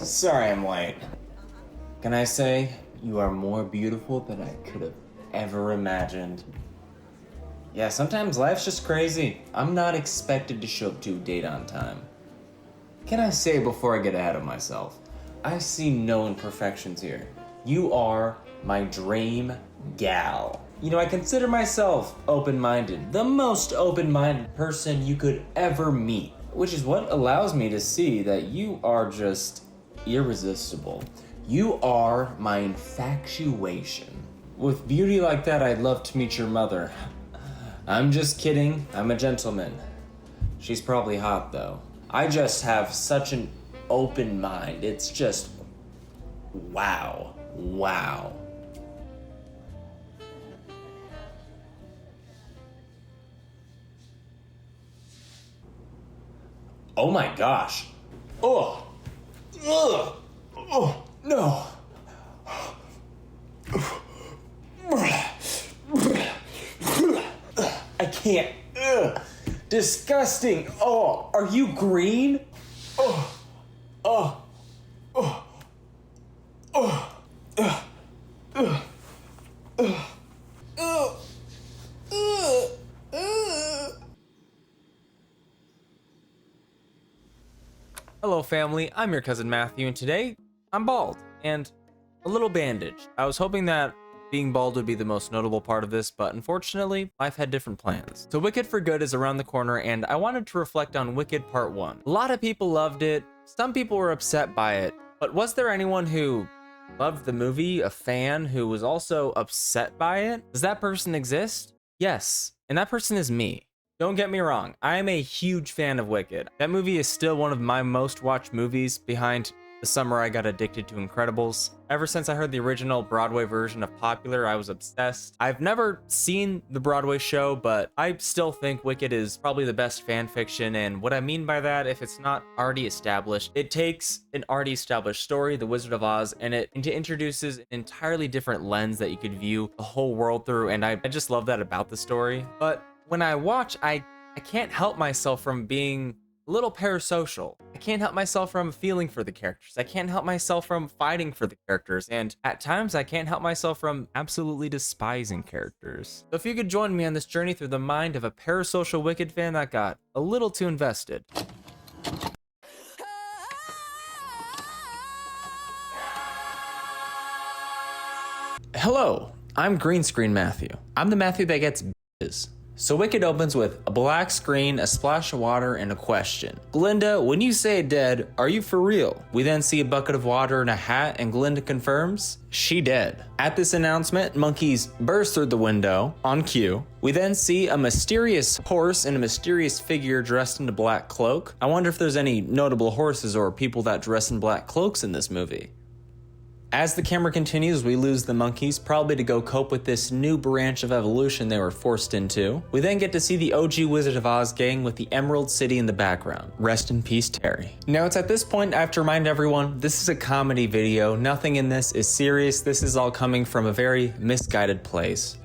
Sorry I'm late. Can I say, you are more beautiful than I could have ever imagined. Yeah, sometimes life's just crazy. I'm not expected to show up to a date on time. Can I say before I get ahead of myself, I see no imperfections here. You are my dream gal. You know, I consider myself open-minded, the most open-minded person you could ever meet, which is what allows me to see that you are just irresistible. You are my infatuation. With beauty like that, I'd love to meet your mother. I'm just kidding, I'm a gentleman. She's probably hot though. I just have such an open mind. It's just, wow, wow. Oh my gosh. Oh, ugh, oh, no. I can't. Ugh. Disgusting. Oh, are you green? Oh, oh, oh, oh, ugh, ugh, ugh, ugh, ugh, ugh. Hello family, I'm your cousin Matthew, and today I'm bald and a little bandaged. I was hoping that being bald would be the most notable part of this, but unfortunately, life had different plans. So Wicked for Good is around the corner, and I wanted to reflect on Wicked Part 1. A lot of people loved it, some people were upset by it, but was there anyone who loved the movie, a fan, who was also upset by it? Does that person exist? Yes, and that person is me. Don't get me wrong, I am a huge fan of Wicked. That movie is still one of my most watched movies behind The Summer I Got Addicted to Incredibles. Ever since I heard the original Broadway version of Popular, I was obsessed. I've never seen the Broadway show, but I still think Wicked is probably the best fan fiction, and what I mean by that, if it's not already established, it takes an already established story, The Wizard of Oz, and it introduces an entirely different lens that you could view the whole world through, and I just love that about the story. But when I watch, I can't help myself from being a little parasocial. I can't help myself from feeling for the characters. I can't help myself from fighting for the characters. And at times I can't help myself from absolutely despising characters. So if you could join me on this journey through the mind of a parasocial Wicked fan that got a little too invested. Hello, I'm Green Screen Matthew. I'm the Matthew that gets bitches. So Wicked opens with a black screen, a splash of water, and a question. Glinda, when you say dead, are you for real? We then see a bucket of water and a hat, and Glinda confirms she dead. At this announcement, monkeys burst through the window on cue. We then see a mysterious horse and a mysterious figure dressed in a black cloak. I wonder if there's any notable horses or people that dress in black cloaks in this movie. As the camera continues, we lose the monkeys, probably to go cope with this new branch of evolution they were forced into. We then get to see the OG Wizard of Oz gang with the Emerald City in the background. Rest in peace, Terry. Now it's at this point I have to remind everyone, this is a comedy video. Nothing in this is serious. This is all coming from a very misguided place.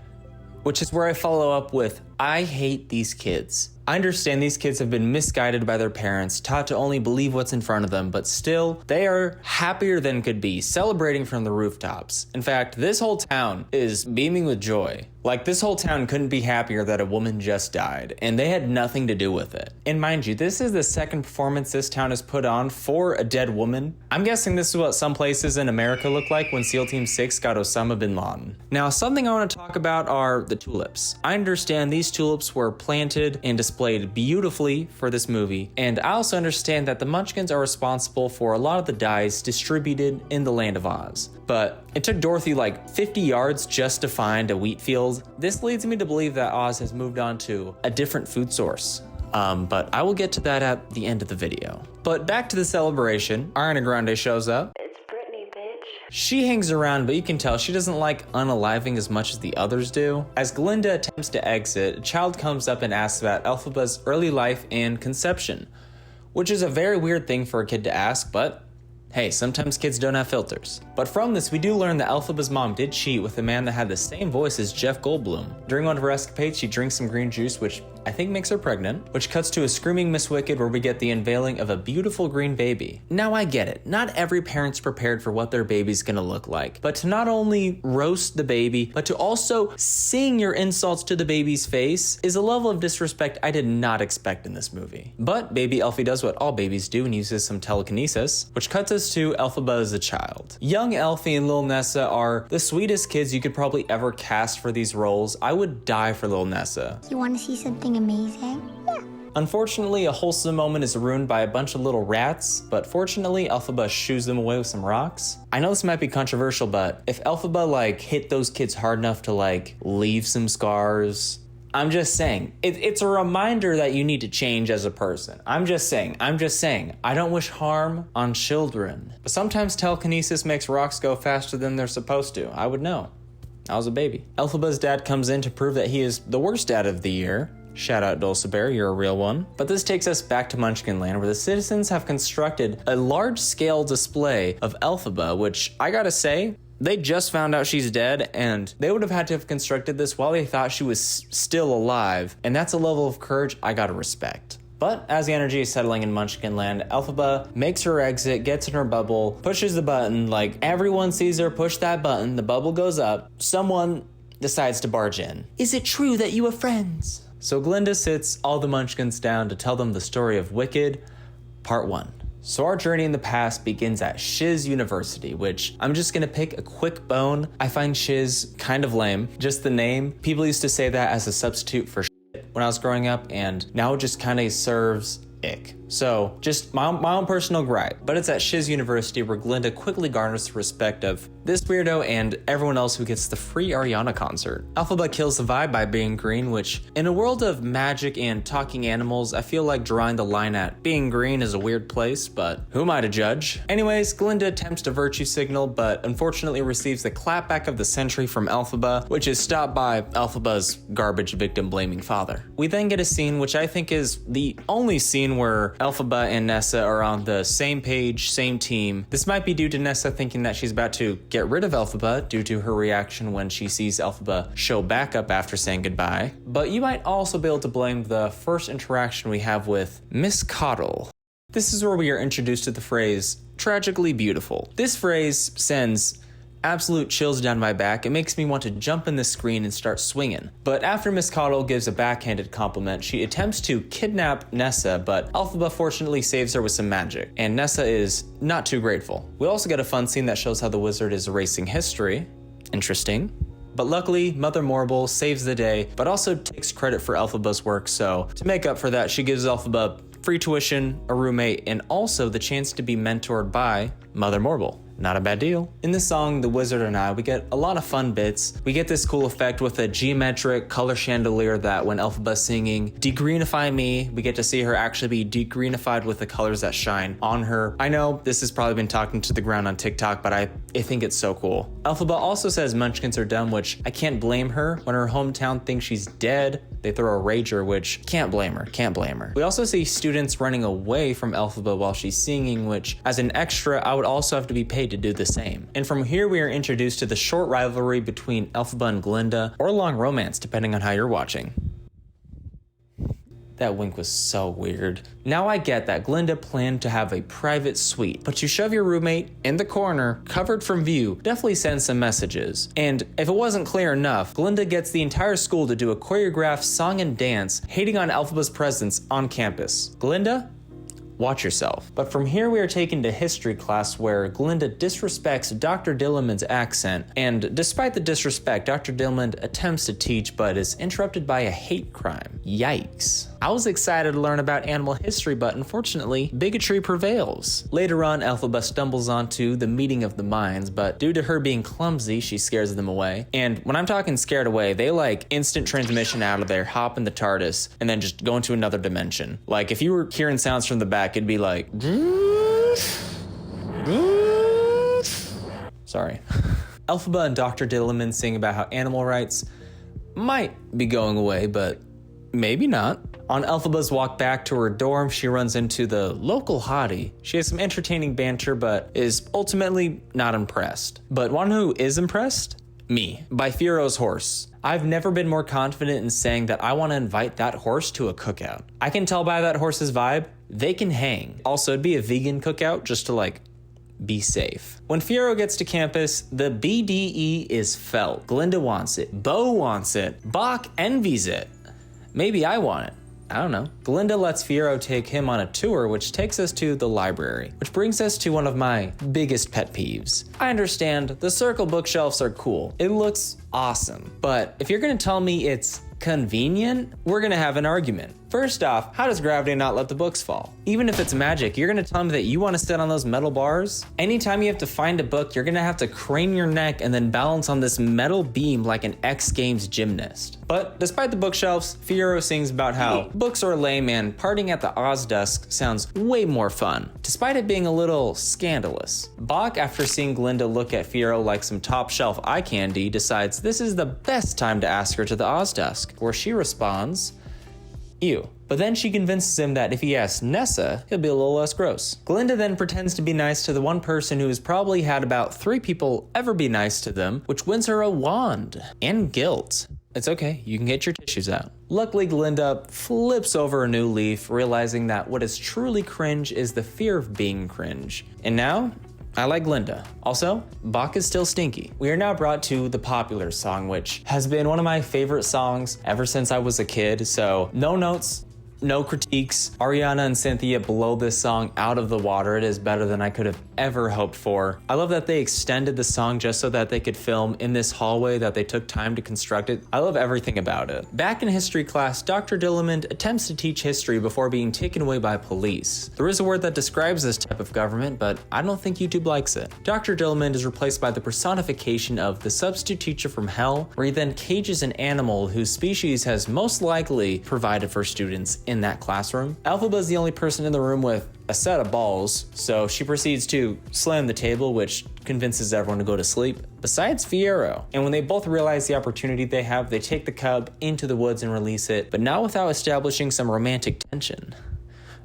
Which is where I follow up with, I hate these kids. I understand these kids have been misguided by their parents, taught to only believe what's in front of them, but still, they are happier than could be, celebrating from the rooftops. In fact, this whole town is beaming with joy. Like, this whole town couldn't be happier that a woman just died, and they had nothing to do with it. And mind you, this is the second performance this town has put on for a dead woman. I'm guessing this is what some places in America look like when SEAL Team 6 got Osama bin Laden. Now, something I want to talk about are the tulips. I understand these tulips were planted and displayed beautifully for this movie, and I also understand that the Munchkins are responsible for a lot of the dyes distributed in the land of Oz. But it took Dorothy like 50 yards just to find a wheat field. This leads me to believe that Oz has moved on to a different food source. But I will get to that at the end of the video. But back to the celebration, Ariana Grande shows up. It's Britney, bitch. She hangs around, but you can tell she doesn't like unaliving as much as the others do. As Glinda attempts to exit, a child comes up and asks about Elphaba's early life and conception, which is a very weird thing for a kid to ask, but hey, sometimes kids don't have filters. But from this, we do learn that Elphaba's mom did cheat with a man that had the same voice as Jeff Goldblum. During one of her escapades, she drinks some green juice, which I think makes her pregnant, which cuts to a screaming Miss Wicked where we get the unveiling of a beautiful green baby. Now I get it, not every parent's prepared for what their baby's gonna look like, but to not only roast the baby, but to also sing your insults to the baby's face is a level of disrespect I did not expect in this movie. But baby Elfie does what all babies do and uses some telekinesis, which cuts us to Elphaba as a child. Young Elfie and Lil Nessa are the sweetest kids you could probably ever cast for these roles. I would die for Lil Nessa. You want to see something amazing? Yeah. Unfortunately, a wholesome moment is ruined by a bunch of little rats, but fortunately, Elphaba shoos them away with some rocks. I know this might be controversial, but if Elphaba hit those kids hard enough to leave some scars, I'm just saying, it's a reminder that you need to change as a person. I'm just saying, I don't wish harm on children. But sometimes telekinesis makes rocks go faster than they're supposed to. I would know. I was a baby. Elphaba's dad comes in to prove that he is the worst dad of the year. Shout out Dulcibert, you're a real one. But this takes us back to Munchkinland, where the citizens have constructed a large-scale display of Elphaba, which I gotta say, they just found out she's dead, and they would have had to have constructed this while they thought she was still alive, and that's a level of courage I gotta respect. But as the energy is settling in Munchkinland, Elphaba makes her exit, gets in her bubble, pushes the button, everyone sees her push that button, the bubble goes up, someone decides to barge in. Is it true that you are friends? So Glinda sits all the Munchkins down to tell them the story of Wicked, Part 1. So our journey in the past begins at Shiz University, which I'm just gonna pick a quick bone. I find Shiz kind of lame, just the name. People used to say that as a substitute for shit when I was growing up, and now it just kind of serves ick. So just my own personal gripe, but it's at Shiz University where Glinda quickly garners the respect of this weirdo and everyone else who gets the free Ariana concert. Elphaba kills the vibe by being green, which in a world of magic and talking animals, I feel like drawing the line at being green is a weird place, but who am I to judge? Anyways, Glinda attempts to virtue signal, but unfortunately receives the clapback of the century from Elphaba, which is stopped by Elphaba's garbage victim blaming father. We then get a scene which I think is the only scene where Elphaba and Nessa are on the same page, same team. This might be due to Nessa thinking that she's about to get rid of Elphaba due to her reaction when she sees Elphaba show back up after saying goodbye. But you might also be able to blame the first interaction we have with Miss Coddle. This is where we are introduced to the phrase, tragically beautiful. This phrase sends absolute chills down my back. It makes me want to jump in the screen and start swinging. But after Miss Coddle gives a backhanded compliment, she attempts to kidnap Nessa, but Elphaba fortunately saves her with some magic, and Nessa is not too grateful. We also get a fun scene that shows how the wizard is erasing history. Interesting. But luckily, Mother Morble saves the day, but also takes credit for Elphaba's work, so to make up for that, she gives Elphaba free tuition, a roommate, and also the chance to be mentored by Mother Morble. Not a bad deal. In the song, The Wizard and I, we get a lot of fun bits. We get this cool effect with a geometric color chandelier that when Elphaba's singing, degreenify me, we get to see her actually be degreenified with the colors that shine on her. I know this has probably been talking to the ground on TikTok, but I think it's so cool. Elphaba also says Munchkins are dumb, which I can't blame her. When her hometown thinks she's dead, they throw a rager, which can't blame her. We also see students running away from Elphaba while she's singing, which as an extra, I would also have to be paid to do the same. And from here, we are introduced to the short rivalry between Elphaba and Glinda, or long romance, depending on how you're watching. That wink was so weird. Now I get that Glinda planned to have a private suite, but to shove your roommate in the corner, covered from view, definitely sends some messages. And if it wasn't clear enough, Glinda gets the entire school to do a choreographed song and dance, hating on Elphaba's presence on campus. Glinda? Watch yourself. But from here we are taken to history class where Glinda disrespects Dr. Dillamond's accent, and despite the disrespect, Dr. Dillamond attempts to teach but is interrupted by a hate crime. Yikes. I was excited to learn about animal history, but unfortunately, bigotry prevails. Later on, Elphaba stumbles onto the meeting of the minds, but due to her being clumsy, she scares them away. And when I'm talking scared away, they instant transmission out of there, hop in the TARDIS, and then just go into another dimension. If you were hearing sounds from the back, it'd be like... Sorry. Elphaba and Dr. Dillamond sing about how animal rights might be going away, but maybe not. On Elphaba's walk back to her dorm, she runs into the local hottie. She has some entertaining banter, but is ultimately not impressed. But one who is impressed? Me, by Fiyero's horse. I've never been more confident in saying that I want to invite that horse to a cookout. I can tell by that horse's vibe, they can hang. Also, it'd be a vegan cookout just to be safe. When Fiyero gets to campus, the BDE is felt. Glinda wants it. Bo wants it. Bach envies it. Maybe I want it. I don't know. Glinda lets Fiyero take him on a tour, which takes us to the library, which brings us to one of my biggest pet peeves. I understand the circle bookshelves are cool. It looks awesome. But if you're gonna tell me it's convenient, we're gonna have an argument. First off, how does gravity not let the books fall? Even if it's magic, you're gonna tell me that you wanna sit on those metal bars? Anytime you have to find a book, you're gonna have to crane your neck and then balance on this metal beam like an X Games gymnast. But despite the bookshelves, Fiyero sings about how books are lame and partying at the Oz Dusk sounds way more fun, despite it being a little scandalous. Bach, after seeing Glinda look at Fiyero like some top shelf eye candy, decides this is the best time to ask her to the Oz Dusk, where she responds, ew. But then she convinces him that if he asks Nessa, he'll be a little less gross. Glinda then pretends to be nice to the one person who has probably had about 3 people ever be nice to them, which wins her a wand and guilt. It's okay, you can get your tissues out. Luckily, Glinda flips over a new leaf, realizing that what is truly cringe is the fear of being cringe. And now, I like Glinda. Also, Bach is still stinky. We are now brought to the popular song, which has been one of my favorite songs ever since I was a kid, so no notes, no critiques. Ariana and Cynthia blow this song out of the water. It is better than I could have ever hoped for. I love that they extended the song just so that they could film in this hallway, that they took time to construct it. I love everything about it. Back in history class, Dr. Dillamond attempts to teach history before being taken away by police. There is a word that describes this type of government, but I don't think YouTube likes it. Dr. Dillamond is replaced by the personification of the substitute teacher from hell, where he then cages an animal whose species has most likely provided for students in that classroom. Elphaba is the only person in the room with a set of balls, so she proceeds to slam the table, which convinces everyone to go to sleep, besides Fiyero. And when they both realize the opportunity they have, they take the cub into the woods and release it, but not without establishing some romantic tension.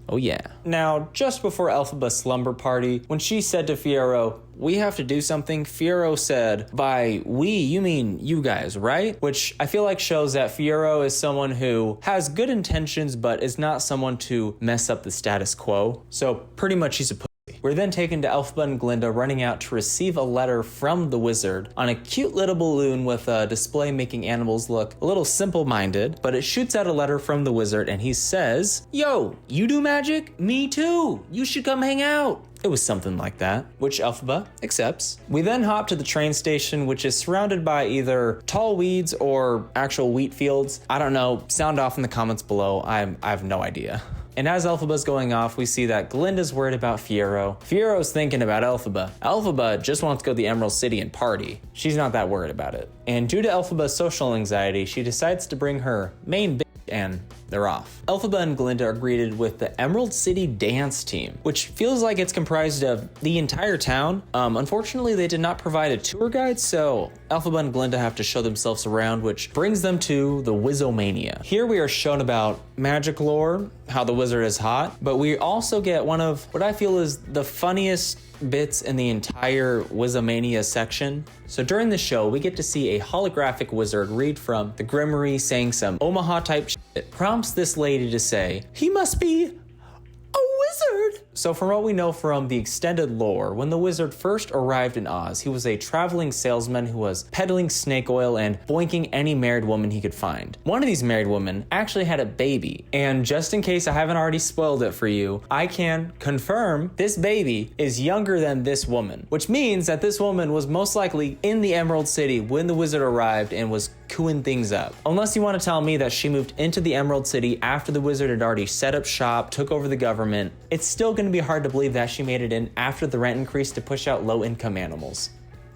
Oh yeah. Now, just before Elphaba's slumber party, when she said to Fiyero, "We have to do something," Fiyero said, "By we, you mean you guys, right?" Which I feel like shows that Fiyero is someone who has good intentions, but is not someone to mess up the status quo. So pretty much she's a pussy. We're then taken to Elphaba and Glinda running out to receive a letter from the wizard on a cute little balloon with a display making animals look a little simple-minded, but it shoots out a letter from the wizard and he says, "Yo, you do magic? Me too. You should come hang out." It was something like that, which Elphaba accepts. We then hop to the train station, which is surrounded by either tall weeds or actual wheat fields. I don't know, sound off in the comments below. I have no idea. And as Elphaba's going off, we see that Glinda's worried about Fiyero. Fiero's thinking about Elphaba. Elphaba just wants to go to the Emerald City and party. She's not that worried about it. And due to Elphaba's social anxiety, she decides to bring her main bitch and they're off. Elphaba and Glinda are greeted with the Emerald City dance team, which feels like it's comprised of the entire town. Unfortunately, they did not provide a tour guide, so Elphaba and Glinda have to show themselves around, which brings them to the Wizomania. Here we are shown about magic lore, how the wizard is hot, but we also get one of what I feel is the funniest bits in the entire Wizomania section. So during the show, we get to see a holographic wizard read from the Grimoire saying some Omaha type shit. It prompts this lady to say, "He must be a wizard." So from what we know from the extended lore, when the wizard first arrived in Oz, he was a traveling salesman who was peddling snake oil and boinking any married woman he could find. One of these married women actually had a baby, and just in case I haven't already spoiled it for you, I can confirm this baby is younger than this woman, which means that this woman was most likely in the Emerald City when the wizard arrived and was cooing things up. Unless you want to tell me that she moved into the Emerald City after the wizard had already set up shop, took over the government, it's still going to be hard to believe that she made it in after the rent increase to push out low-income animals.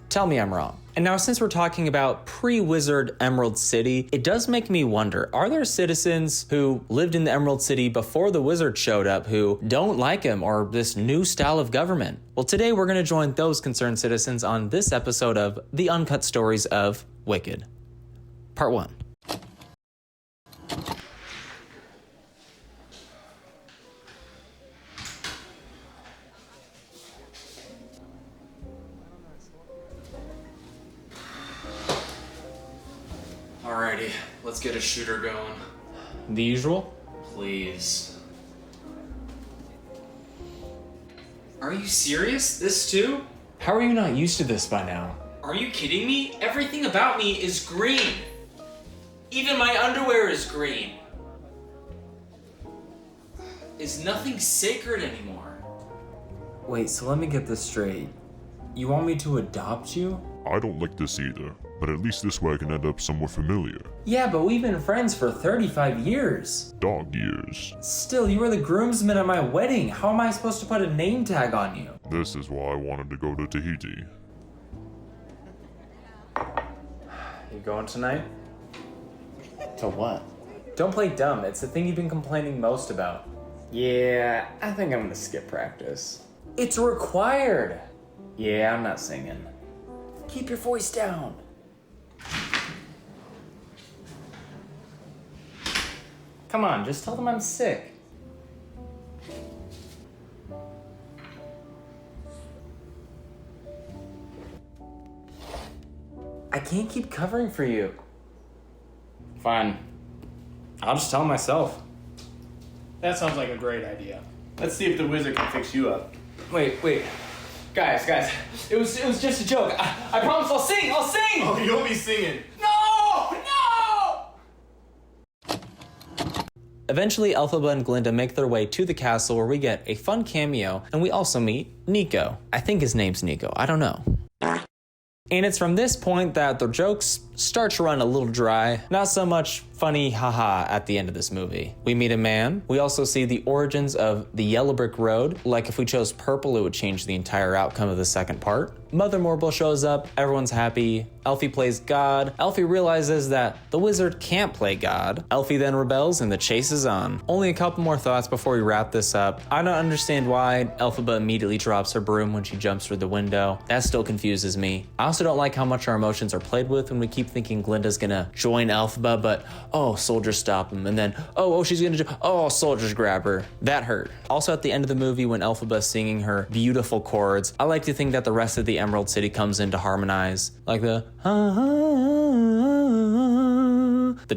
Tell me I'm wrong. And now, since we're talking about pre-wizard Emerald City, it does make me wonder, are there citizens who lived in the Emerald City before the wizard showed up who don't like him or this new style of government? Well, today we're going to join those concerned citizens on this episode of The Uncut Stories of Wicked. Part 1. Let's get a shooter going. The usual? Please. Are you serious? This too? How are you not used to this by now? Are you kidding me? Everything about me is green. Even my underwear is green. Is nothing sacred anymore? Wait, so let me get this straight. You want me to adopt you? I don't like this either, but at least this way I can end up somewhere familiar. Yeah, but we've been friends for 35 years. Dog years. Still, you were the groomsman at my wedding. How am I supposed to put a name tag on you? This is why I wanted to go to Tahiti. You going tonight? To what? Don't play dumb. It's the thing you've been complaining most about. Yeah, I think I'm gonna skip practice. It's required. Yeah, I'm not singing. Keep your voice down. Come on, just tell them I'm sick. I can't keep covering for you. Fine. I'll just tell them myself. That sounds like a great idea. Let's see if the wizard can fix you up. Wait. Guys. It was just a joke. I promise I'll sing. Oh, you'll be singing. No! Eventually, Elphaba and Glinda make their way to the castle where we get a fun cameo, and we also meet Nico. I think his name's Nico. I don't know. And it's from this point that the jokes start to run a little dry. Not so much funny haha at the end of this movie. We meet a man. We also see the origins of the yellow brick road. Like if we chose purple, it would change the entire outcome of the second part. Mother Marble shows up, everyone's happy. Elfie plays God. Elfie realizes that the wizard can't play God. Elfie then rebels and the chase is on. Only a couple more thoughts before we wrap this up. I don't understand why Elphaba immediately drops her broom when she jumps through the window. That still confuses me. I also don't like how much our emotions are played with when we keep thinking Glinda's gonna join Elphaba, but oh, soldiers stop him, and then she's gonna soldiers grab her. That hurt. Also at the end of the movie when Elphaba's singing her beautiful chords, I like to think that the rest of the Emerald City comes in to harmonize. Like the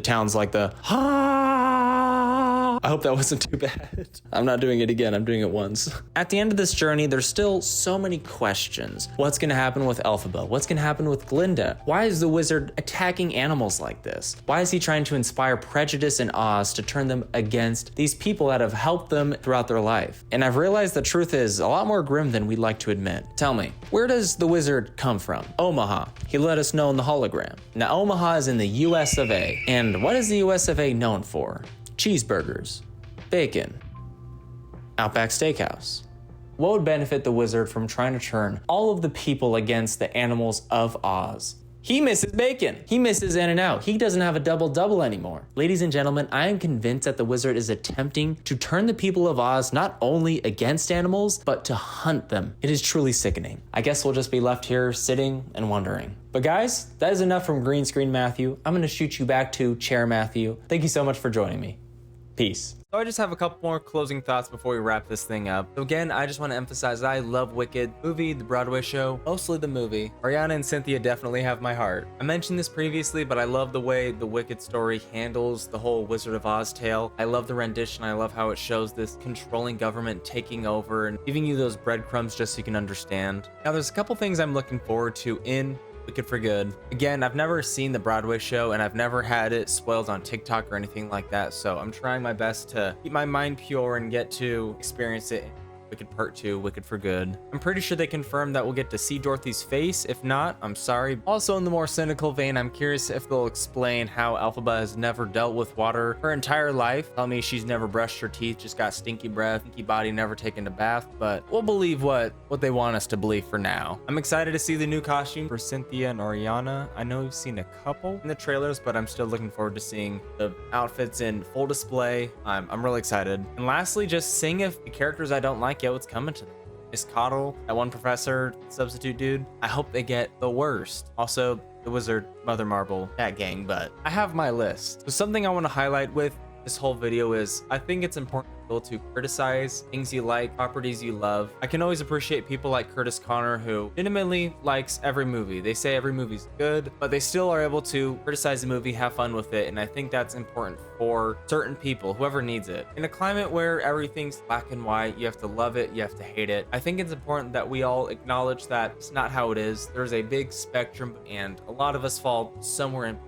town's like the I hope that wasn't too bad. I'm not doing it again, I'm doing it once. At the end of this journey, there's still so many questions. What's gonna happen with Elphaba? What's gonna happen with Glinda? Why is the wizard attacking animals like this? Why is he trying to inspire prejudice in Oz to turn them against these people that have helped them throughout their life? And I've realized the truth is a lot more grim than we'd like to admit. Tell me, where does the wizard come from? Omaha. He let us know in the hologram. Now Omaha is in the US of A. And what is the US of A known for? Cheeseburgers, bacon, Outback Steakhouse. What would benefit the wizard from trying to turn all of the people against the animals of Oz? He misses bacon. He misses In-N-Out. He doesn't have a double-double anymore. Ladies and gentlemen, I am convinced that the wizard is attempting to turn the people of Oz not only against animals, but to hunt them. It is truly sickening. I guess we'll just be left here sitting and wondering. But guys, that is enough from Green Screen Matthew. I'm gonna shoot you back to Chair Matthew. Thank you so much for joining me. Peace. So I just have a couple more closing thoughts before we wrap this thing up. So again, I just want to emphasize that I love Wicked. Movie, the Broadway show, mostly the movie. Ariana and Cynthia definitely have my heart. I mentioned this previously, but I love the way the Wicked story handles the whole Wizard of Oz tale. I love the rendition. I love how it shows this controlling government taking over and giving you those breadcrumbs just so you can understand. Now there's a couple things I'm looking forward to in Wicked for Good. Again, I've never seen the Broadway show and I've never had it spoiled on TikTok or anything like that, so I'm trying my best to keep my mind pure and get to experience it. Wicked Part 2, Wicked for Good. I'm pretty sure they confirmed that we'll get to see Dorothy's face. If not, I'm sorry. Also in the more cynical vein, I'm curious if they'll explain how Elphaba has never dealt with water her entire life. Tell me she's never brushed her teeth, just got stinky breath, stinky body, never taken a bath, but we'll believe what they want us to believe for now. I'm excited to see the new costume for Cynthia and Oriana. I know we've seen a couple in the trailers, but I'm still looking forward to seeing the outfits in full display. I'm really excited. And lastly, just seeing if the characters I don't like, what's coming to them. Miss Coddle, that one professor, substitute dude, I hope they get the worst. Also, the wizard, Mother Marble, that gang, but I have my list. So something I want to highlight with this whole video is I think it's important able to criticize things you like, properties you love. I can always appreciate people like Curtis Connor, who legitimately likes every movie. They say every movie's good, but they still are able to criticize the movie, have fun with it, and I think that's important for certain people, whoever needs it. In a climate where everything's black and white, you have to love it, you have to hate it, I think it's important that we all acknowledge that it's not how it is. There's a big spectrum, and a lot of us fall somewhere in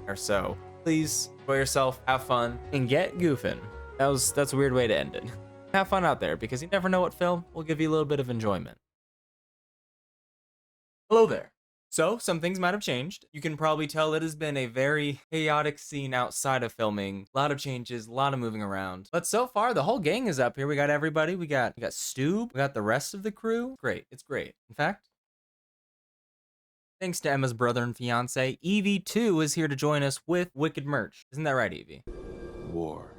there. So please enjoy yourself, have fun, and get goofing. That's a weird way to end it. Have fun out there, because you never know what film will give you a little bit of enjoyment. Hello there. So, some things might have changed. You can probably tell it has been a very chaotic scene outside of filming. A lot of changes, a lot of moving around. But so far, the whole gang is up here. We got everybody. We got Stu. We got the rest of the crew. Great. It's great. In fact, thanks to Emma's brother and fiance, Evie too is here to join us with wicked merch. Isn't that right, Evie? War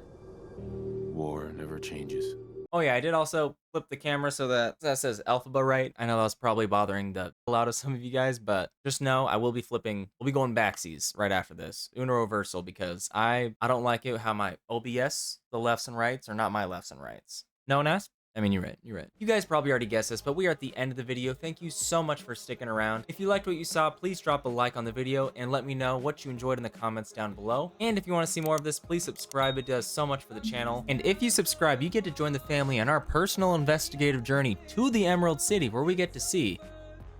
never changes. Oh yeah, I did also flip the camera so that says Alphaba right. I know that was probably bothering the hell out of some of you guys, but just know I will be flipping. We'll be going backsies right after this. Uno reversal, because I don't like it how my OBS, the lefts and rights, are not my lefts and rights. No one asked? I mean, you're right. You guys probably already guessed this, but we are at the end of the video. Thank you so much for sticking around. If you liked what you saw, please drop a like on the video and let me know what you enjoyed in the comments down below. And if you want to see more of this, please subscribe. It does so much for the channel. And if you subscribe, you get to join the family on our personal investigative journey to the Emerald City, where we get to see,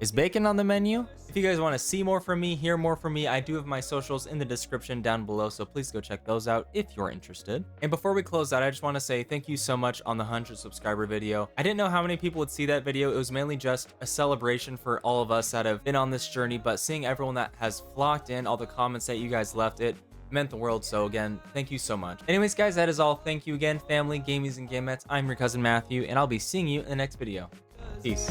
is bacon on the menu? If you guys want to see more from me, hear more from me, I do have my socials in the description down below, so please go check those out if you're interested. And before we close out, I just want to say thank you so much on the 100 subscriber video. I didn't know how many people would see that video. It was mainly just a celebration for all of us that have been on this journey, but seeing everyone that has flocked in, all the comments that you guys left, it meant the world. So again, thank you so much. Anyways, guys, that is all. Thank you again, family, gamies, and gamettes. I'm your cousin Matthew, and I'll be seeing you in the next video. Peace.